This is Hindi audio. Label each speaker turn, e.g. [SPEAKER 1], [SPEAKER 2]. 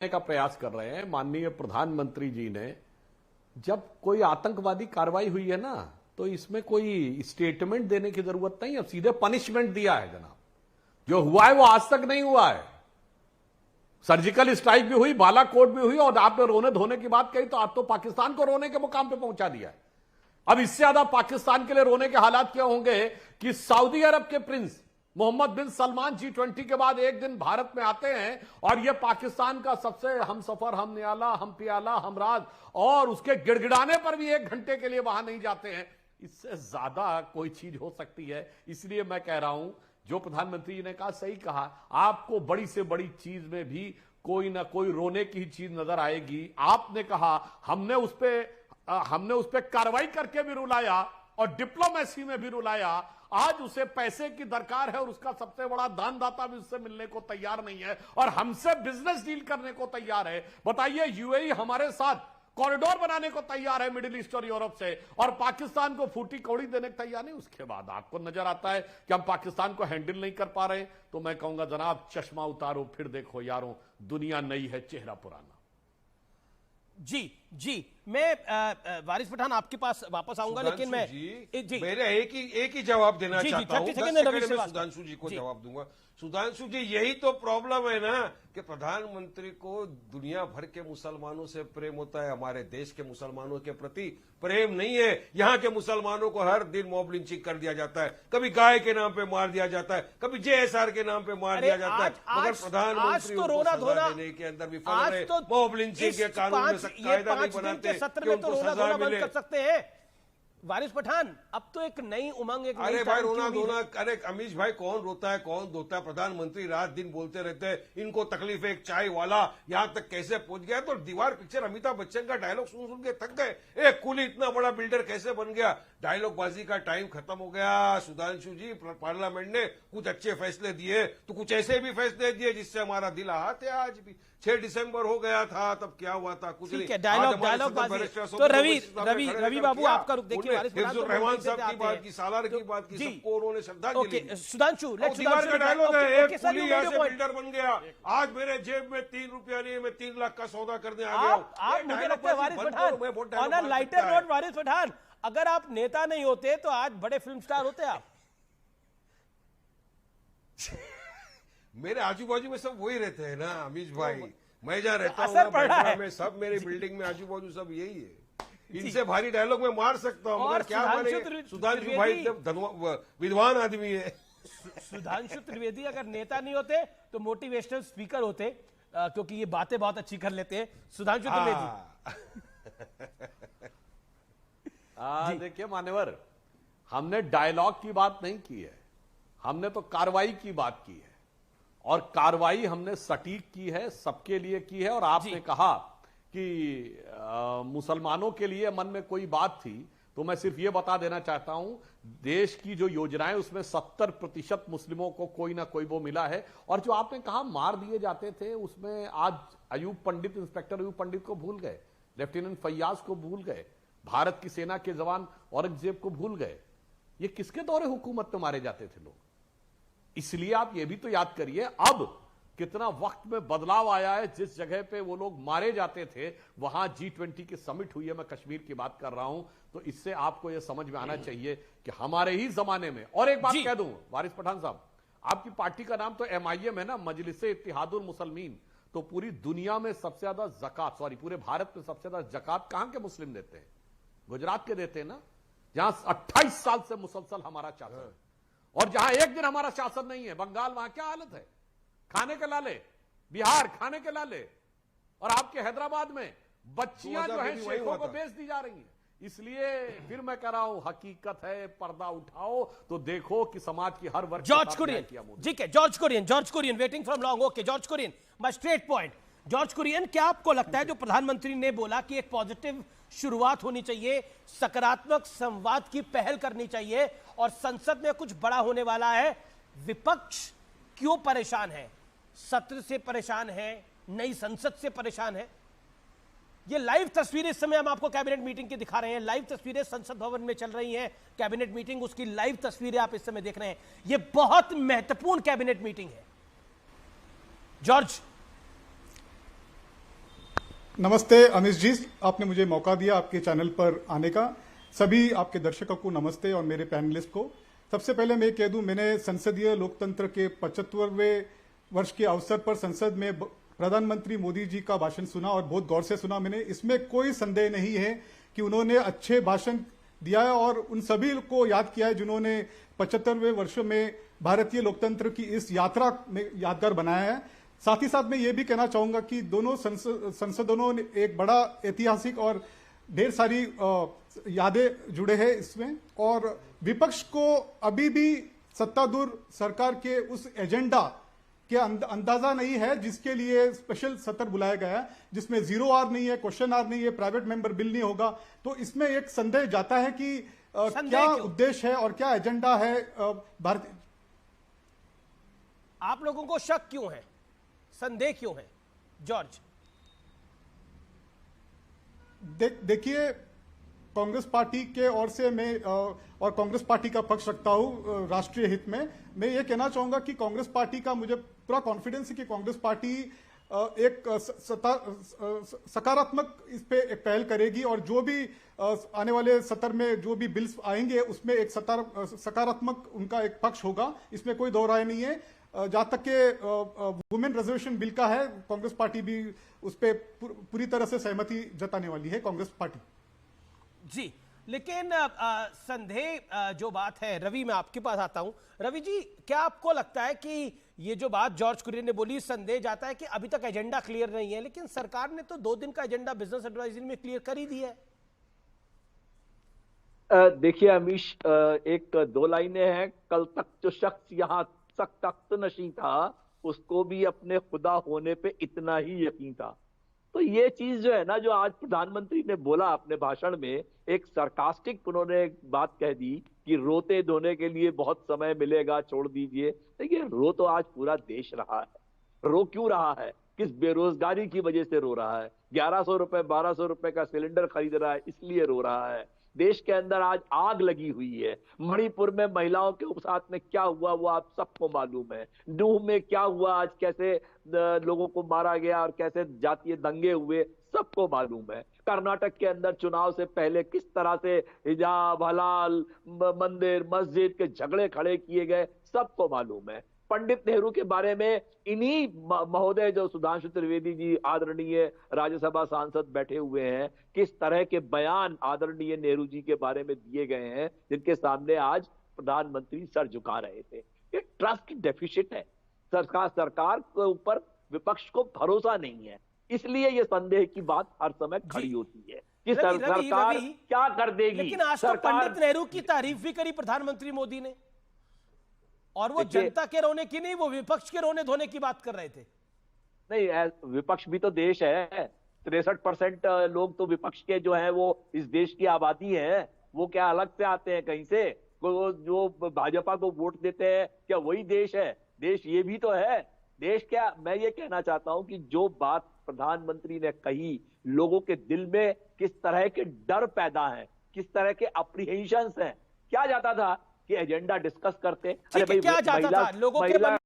[SPEAKER 1] का प्रयास कर रहे हैं। माननीय प्रधानमंत्री जी ने जब कोई आतंकवादी कार्रवाई हुई है ना, तो इसमें कोई स्टेटमेंट देने की जरूरत नहीं, अब सीधे पनिशमेंट दिया है जनाब। जो हुआ है वो आज तक नहीं हुआ है। सर्जिकल स्ट्राइक भी हुई, बालाकोट भी हुई, और आपने रोने धोने की बात कही तो आप तो पाकिस्तान को रोने के मुकाम पे पहुंचा दिया है। अब इससे ज्यादा पाकिस्तान के लिए रोने के हालात क्या होंगे कि सऊदी अरब के प्रिंस मोहम्मद बिन सलमान G20 के बाद एक दिन भारत में आते हैं और यह पाकिस्तान का सबसे हम सफर, हम नियाला, हम पियाला, हम राज, और उसके गिड़गिड़ाने पर भी 1 घंटे के लिए वहां नहीं जाते हैं। इससे ज्यादा कोई चीज हो सकती है। इसलिए मैं कह रहा हूं, जो प्रधानमंत्री जी ने कहा सही कहा, आपको बड़ी से बड़ी चीज में भी कोई ना कोई रोने की चीज नजर आएगी। आपने कहा हमने उस पर कार्रवाई करके भी रुलाया और डिप्लोमेसी में भी रुलाया। आज उसे पैसे की दरकार है और उसका सबसे बड़ा दानदाता भी उससे मिलने को तैयार नहीं है और हमसे बिजनेस डील करने को तैयार है। बताइए, यूएई हमारे साथ कॉरिडोर बनाने को तैयार है मिडिल ईस्ट और यूरोप से, और पाकिस्तान को फूटी कौड़ी देने को तैयार नहीं। उसके बाद आपको नजर आता है कि हम पाकिस्तान को हैंडल नहीं कर पा रहे। तो मैं कहूंगा जनाब, चश्मा उतारो फिर देखो यारों, दुनिया नई है, चेहरा पुराना।
[SPEAKER 2] जी मैं वारिस पठान आपके पास वापस आऊंगा, लेकिन मैं
[SPEAKER 3] जी मेरे एक ही जवाब देना चाहता हूं।
[SPEAKER 2] 30 सेकंड में
[SPEAKER 3] सुधांशु जी को जवाब दूंगा। सुधांशु जी, यही तो प्रॉब्लम है ना कि प्रधानमंत्री को दुनिया भर के मुसलमानों से प्रेम होता है, हमारे देश के मुसलमानों के प्रति प्रेम नहीं है। यहाँ के मुसलमानों को हर दिन मॉब लिंचिंग कर दिया जाता है, कभी गाय के नाम पे मार दिया जाता है, कभी JSR के नाम पे मार दिया जाता है, मगर प्रधानमंत्री
[SPEAKER 2] तो रोना धोना
[SPEAKER 3] देने के अंदर विफल रहे। मॉब लिंचिंग के कानून में कायदा नहीं बनाते कि उनको सजा मिले।
[SPEAKER 2] कर सकते हैं वारिस पठान, अब तो एक नई उमंग, एक
[SPEAKER 3] अरे भाई रोना धोना, अरे अमीश भाई, कौन रोता है कौन धोता है? प्रधानमंत्री रात दिन बोलते रहते हैं, इनको तकलीफ है। एक चाय वाला यहां तक कैसे पहुंच गया? तो दीवार पिक्चर अमिताभ बच्चन का डायलॉग सुन सुन के थक गए। एक कुली इतना बड़ा बिल्डर कैसे बन गया? डायलॉग बाजी का टाइम खत्म हो गया। सुधांशु जी, पार्लियामेंट ने कुछ अच्छे फैसले दिए तो कुछ ऐसे भी फैसले दिए जिससे हमारा दिल आहत है। आज भी 6 दिसंबर हो गया था, तब क्या हुआ था? कुछ नहीं।
[SPEAKER 2] डायलॉग बाजी। तो रवि बाबू आपका रुख देखिए।
[SPEAKER 3] रहमान साहब की बात की, सालार की बात की, सबको उन्होंने श्रद्धांजलि दी।
[SPEAKER 2] सुधांशु,
[SPEAKER 3] दीवार का डायलॉग है, एक कुली यहाँ से बिल्डर बन गया, आज मेरे जेब में 3 रुपया नहीं है, मैं 3 लाख का सौदा करने आ गया।
[SPEAKER 2] आप मुझे लगता है Waris Pathan, on a lighter note, Waris Pathan, अगर आप नेता नहीं होते तो आज बड़े फिल्म स्टार होते आप।
[SPEAKER 3] मेरे आजू बाजू में सब वही रहते हैं ना अमीश भाई। मैं जहाँ रहता हूँ में सब, मेरे बिल्डिंग में आजू बाजू सब यही है। इनसे भारी डायलॉग में मार सकता हूँ, मगर क्या मारे? सुधांशु भाई जब विद्वान आदमी है।
[SPEAKER 2] सुधांशु त्रिवेदी अगर नेता नहीं होते तो मोटिवेशनल स्पीकर होते, क्योंकि ये बातें बहुत अच्छी कर लेते हैं सुधांशु त्रिवेदी।
[SPEAKER 1] देखिए मान्यवर, हमने डायलॉग की बात नहीं की है, हमने तो कार्रवाई की बात की है, और कार्रवाई हमने सटीक की है, सबके लिए की है। और आपने कहा कि मुसलमानों के लिए मन में कोई बात थी, तो मैं सिर्फ ये बता देना चाहता हूं, देश की जो योजनाएं उसमें 70% मुस्लिमों को कोई ना कोई वो मिला है। और जो आपने कहा मार दिए जाते थे, उसमें आज अयूब पंडित, इंस्पेक्टर अयूब पंडित को भूल गए, लेफ्टिनेंट फैयाज को भूल गए, भारत की सेना के जवान औरंगजेब को भूल गए। ये किसके दौरे हुकूमत में मारे जाते थे लोग? इसलिए आप ये भी तो याद करिए अब कितना वक्त में बदलाव आया है। जिस जगह पे वो लोग मारे जाते थे वहां G20 की समिट हुई है, मैं कश्मीर की बात कर रहा हूं। तो इससे आपको यह समझ में आना चाहिए कि हमारे ही जमाने में। और एक बात कह दूं वारिस पठान साहब, आपकी पार्टी का नाम तो MIM है ना, मजलिसे इत्तेहादुल मुसलमीन। तो पूरी दुनिया में सबसे ज्यादा जकात, पूरे भारत में सबसे ज्यादा जकात कहां के मुस्लिम देते हैं? गुजरात के देते हैं ना, जहां 28 साल से मुसलसल हमारा शासन है। और जहां एक दिन हमारा शासन नहीं है, बंगाल, वहां क्या हालत है? खाने के लाले, बिहार खाने के लाले, और आपके हैदराबाद में बच्चियां जो है शेखों को बेच दी जा रही हैं। इसलिए फिर मैं कह रहा हूं, हकीकत है, पर्दा उठाओ तो देखो कि समाज की हर वर्ग।
[SPEAKER 2] जॉर्ज कुरियन, ठीक है, George Kurian waiting from long. Okay George Kurian, my straight point. George Kurian, क्या आपको लगता है जो प्रधानमंत्री ने बोला कि एक पॉजिटिव शुरुआत होनी चाहिए, सकारात्मक संवाद की पहल करनी चाहिए, और संसद में कुछ बड़ा होने वाला है, विपक्ष क्यों परेशान है? सत्र से परेशान है, नई संसद से परेशान है? ये लाइव तस्वीरें इस समय हम आपको कैबिनेट मीटिंग की दिखा रहे हैं। लाइव तस्वीरें संसद भवन में चल रही हैं, कैबिनेट मीटिंग, उसकी लाइव तस्वीरें आप इस समय देख रहे हैं। ये बहुत महत्वपूर्ण कैबिनेट मीटिंग है। जॉर्ज,
[SPEAKER 4] नमस्ते अमिश जी, आपने मुझे मौका दिया आपके चैनल पर आने का। सभी आपके दर्शकों को नमस्ते और मेरे पैनलिस्ट को। सबसे पहले मैं कह दूं, मैंने संसदीय लोकतंत्र के 75वें वर्ष के अवसर पर संसद में प्रधानमंत्री मोदी जी का भाषण सुना और बहुत गौर से सुना मैंने। इसमें कोई संदेह नहीं है कि उन्होंने अच्छे भाषण दिया है और उन सभी को याद किया है जिन्होंने 75वें वर्ष में भारतीय लोकतंत्र की इस यात्रा में यादगार बनाया है। साथ ही साथ मैं ये भी कहना चाहूंगा कि दोनों संसदों ने एक बड़ा ऐतिहासिक और ढेर सारी यादें जुड़े हैं इसमें, और विपक्ष को अभी भी सत्तारूढ़ सरकार के उस एजेंडा के अंदाजा नहीं है जिसके लिए स्पेशल सत्र बुलाया गया है, जिसमें 0 आवर नहीं है, क्वेश्चन आवर नहीं है, प्राइवेट मेंबर बिल नहीं होगा। तो इसमें एक संदेह जाता है कि क्या उद्देश्य है और क्या एजेंडा है भारतीय।
[SPEAKER 2] आप लोगों को शक क्यों है, संदेह क्यों है जॉर्ज?
[SPEAKER 4] देखिए, कांग्रेस पार्टी के ओर से मैं और कांग्रेस पार्टी का पक्ष रखता हूं राष्ट्रीय हित में। मैं ये कहना चाहूंगा कि कांग्रेस पार्टी का मुझे पूरा कॉन्फिडेंस है कि कांग्रेस पार्टी एक सकारात्मक इस पे एक पहल करेगी और जो भी आने वाले सत्र में जो भी बिल्स आएंगे उसमें एक सकारात्मक उनका एक पक्ष होगा, इसमें कोई दो राय नहीं है। जहां तक के वुमेन रिजर्वेशन बिल का है, कांग्रेस पार्टी भी उस पर पूरी तरह से सहमति जताने वाली है कांग्रेस पार्टी
[SPEAKER 2] जी। लेकिन संदेह जो बात है, रवि मैं आपके पास आता हूं। रवि जी, क्या आपको लगता है कि ये जो बात जॉर्ज कुरियन ने बोली, संदेह जाता है कि अभी तक एजेंडा क्लियर नहीं है, लेकिन सरकार ने तो 2 दिन का एजेंडा बिजनेस एडवाइजरी में क्लियर कर ही दिया है।
[SPEAKER 5] देखिए अमीश, 1-2 लाइनें हैं। कल तक जो शख्स यहाँ तख्त नशीं था उसको भी अपने खुदा होने पे इतना ही यकीन था। तो ये चीज जो है ना, जो आज प्रधानमंत्री ने बोला अपने भाषण में, एक सरकास्टिक उन्होंने एक बात कह दी कि रोते धोने के लिए बहुत समय मिलेगा, छोड़ दीजिए। देखिए, रो तो आज पूरा देश रहा है। रो क्यों रहा है? किस बेरोजगारी की वजह से रो रहा है? 1100 रुपए 1200 रुपए का सिलेंडर खरीद रहा है, इसलिए रो रहा है। देश के अंदर आज आग लगी हुई है। मणिपुर में महिलाओं के साथ में क्या हुआ वो आप सबको मालूम है। नूह में क्या हुआ, आज कैसे लोगों को मारा गया और कैसे जातीय दंगे हुए, सबको मालूम है। कर्नाटक के अंदर चुनाव से पहले किस तरह से हिजाब, हलाल, मंदिर, मस्जिद के झगड़े खड़े किए गए, सबको मालूम है। पंडित नेहरू के बारे में इन्हीं महोदय, जो सुधांशु त्रिवेदी जी आदरणीय राज्यसभा सांसद बैठे हुए हैं, किस तरह के बयान आदरणीय नेहरू जी के बारे में दिए गए हैं, जिनके सामने आज प्रधानमंत्री सर झुका रहे थे। ये ट्रस्ट डेफिसिट है। सरकार के ऊपर विपक्ष को भरोसा नहीं है, इसलिए ये संदेह की बात हर समय खड़ी होती है कि सरकार क्या कर देगी।
[SPEAKER 2] लेकिन आज तो पंडित नेहरू की तारीफ भी करी प्रधानमंत्री मोदी ने, और वो जनता के रोने की नहीं, वो विपक्ष के रोने धोने की बात कर रहे थे।
[SPEAKER 5] नहीं, विपक्ष भी तो देश है। 63% लोग तो विपक्ष के जो हैं वो इस देश की आबादी है। वो क्या अलग से आते हैं कहीं से? वो जो भाजपा को वोट देते हैं, क्या वही देश है? देश ये भी तो है। देश क्या, मैं ये कहना चाहता हूं कि जो बात प्रधानमंत्री ने कही, लोगों के दिल में किस तरह के डर पैदा है, किस तरह के अप्रीहेंशंस हैं। क्या जाता था कि एजेंडा डिस्कस करते,
[SPEAKER 2] अरे भाई, क्या जाता था लोगों के मन